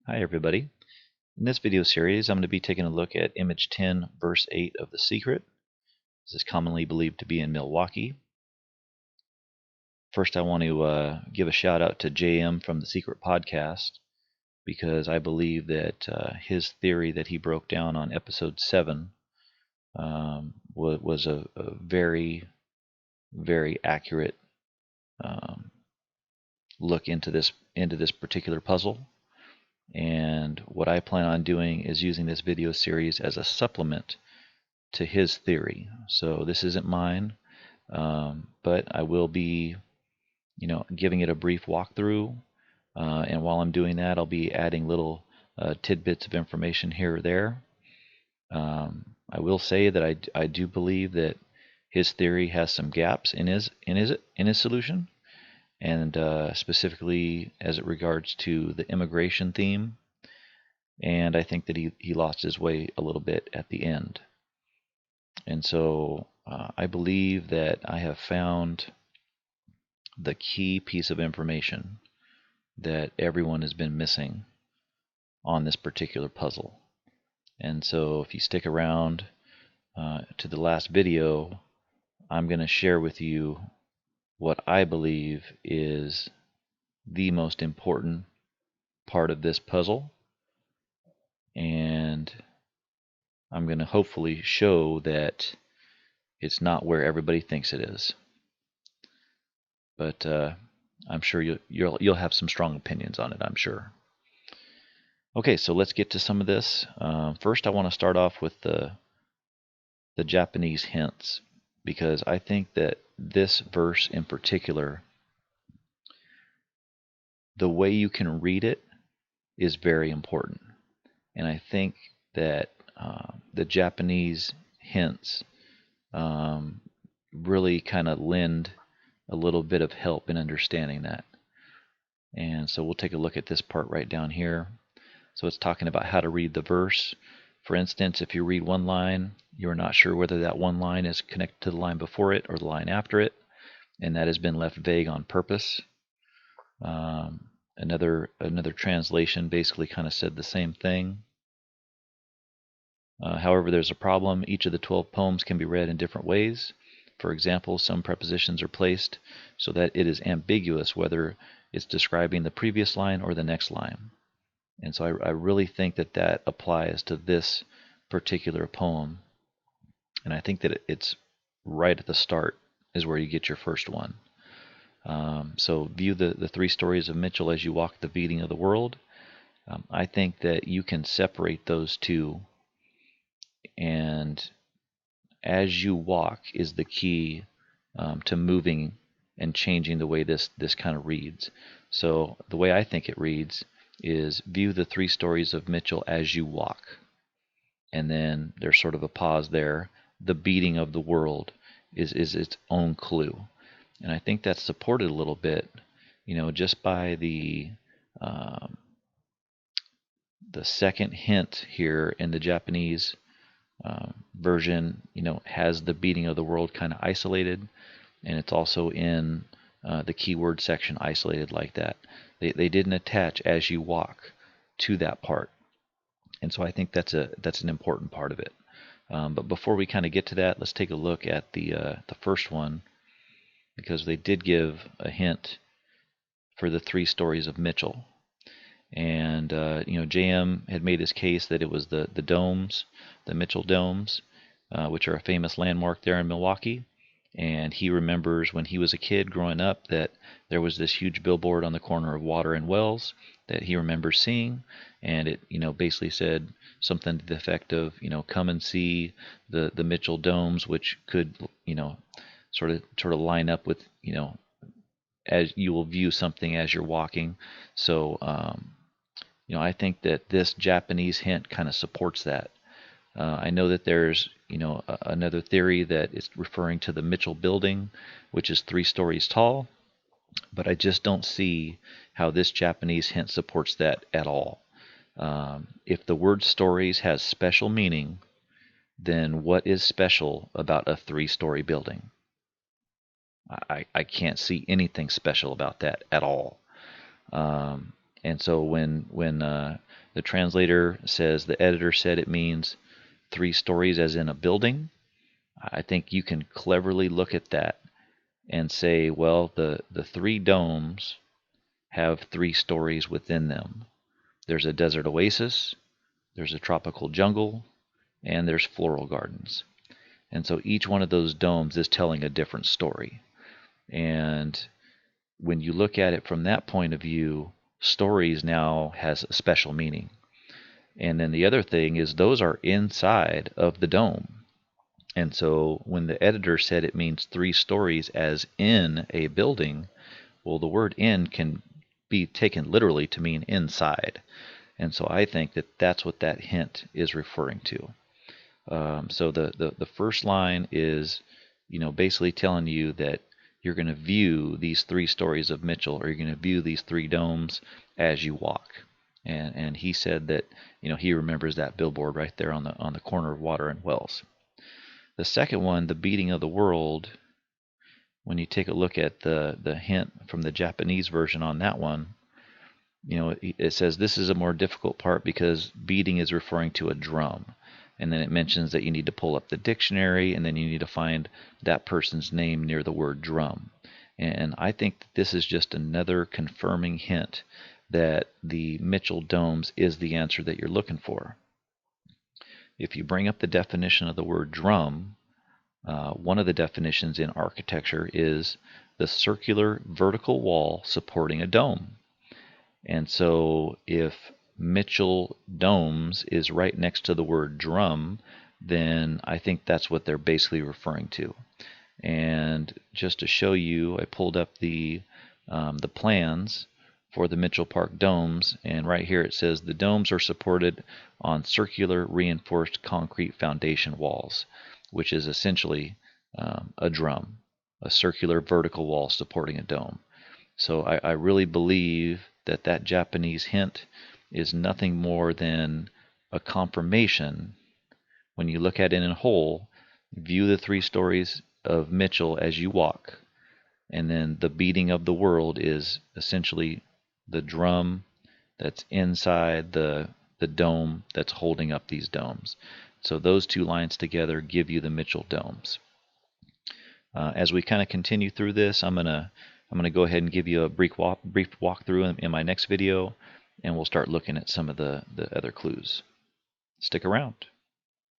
Hi everybody. In this video series I'm going to be taking a look at image 10 verse 8 of The Secret. This is commonly believed to be in Milwaukee. First I want to give a shout out to JM from The Secret podcast because I believe that his theory that he broke down on episode 7 was a very, very accurate look into this particular puzzle. And what I plan on doing is using this video series as a supplement to his theory. So this isn't mine, but I will be, giving it a brief walkthrough. And while I'm doing that, I'll be adding little tidbits of information here or there. I will say that I do believe that his theory has some gaps in his solution, and specifically as it regards to the immigration theme. And I think that he lost his way a little bit at the end. And so I believe that I have found the key piece of information that everyone has been missing on this particular puzzle. And so if you stick around to the last video, I'm going to share with you what I believe is the most important part of this puzzle. And I'm going to hopefully show that it's not where everybody thinks it is. But I'm sure you'll have some strong opinions on it, I'm sure. Okay, so let's get to some of this. First, I want to start off with the Japanese hints, because I think that this verse in particular, the way you can read it is very important. And I think that the Japanese hints really kind of lend a little bit of help in understanding that. And so we'll take a look at this part right down here. So it's talking about how to read the verse. For instance, if you read one line, you're not sure whether that one line is connected to the line before it or the line after it, and that has been left vague on purpose. Another translation basically kind of said the same thing. However, there's a problem. Each of the 12 poems can be read in different ways. For example, some prepositions are placed so that it is ambiguous whether it's describing the previous line or the next line. And so I really think that that applies to this particular poem. And I think that it's right at the start is where you get your first one. So view the three stories of Mitchell as you walk the beating of the world. I think that you can separate those two, and as you walk is the key to moving and changing the way this kind of reads. So the way I think it reads is view the three stories of Mitchell as you walk. And then there's sort of a pause there. The beating of the world is its own clue. And I think that's supported a little bit, just by the second hint here in the Japanese version, has the beating of the world kind of isolated, and it's also in the keyword section isolated like that. They didn't attach as you walk to that part, and so I think that's an important part of it. But before we kind of get to that, let's take a look at the first one, because they did give a hint for the three stories of Mitchell. And JM had made his case that it was the domes, the Mitchell domes, which are a famous landmark there in Milwaukee. And he remembers when he was a kid growing up that there was this huge billboard on the corner of Water and Wells that he remembers seeing, and it basically said something to the effect of come and see the Mitchell domes, which could sort of line up with as you will view something as you're walking. So I think that this Japanese hint kind of supports that. I know that there's another theory that is referring to the Mitchell building, which is 3 stories tall, but I just don't see how this Japanese hint supports that at all. If the word stories has special meaning, then what is special about a 3-story building? I can't see anything special about that at all. And so when the translator says the editor said it means 3 stories as in a building, I think you can cleverly look at that and say, well, the 3 domes have 3 stories within them. There's a desert oasis, there's a tropical jungle, and there's floral gardens. And so each one of those domes is telling a different story. And when you look at it from that point of view, stories now has a special meaning. And then the other thing is those are inside of the dome. And so when the editor said it means 3 stories as in a building, well, the word in can be taken literally to mean inside. And so I think that that's what that hint is referring to. So the first line is, basically telling you that you're going to view these 3 stories of Mitchell, or you're going to view these 3 domes as you walk. And he said that, he remembers that billboard right there on the corner of Water and Wells. The second one, the beating of the world, when you take a look at the hint from the Japanese version on that one, it says this is a more difficult part because beating is referring to a drum. And then it mentions that you need to pull up the dictionary, and then you need to find that person's name near the word drum. And I think that this is just another confirming hint that the Mitchell domes is the answer that you're looking for. If you bring up the definition of the word drum, one of the definitions in architecture is the circular vertical wall supporting a dome. And so if Mitchell domes is right next to the word drum, then I think that's what they're basically referring to. And just to show you, I pulled up the plans for the Mitchell Park domes, and right here it says the domes are supported on circular reinforced concrete foundation walls, which is essentially a drum, a circular vertical wall supporting a dome. So I really believe that Japanese hint is nothing more than a confirmation. When you look at it in whole, view the 3 stories of Mitchell as you walk, and then the beating of the world is essentially the drum that's inside the dome that's holding up these domes. So those 2 lines together give you the Mitchell domes. As we kind of continue through this, I'm gonna go ahead and give you a brief walkthrough in my next video, and we'll start looking at some of the other clues. Stick around.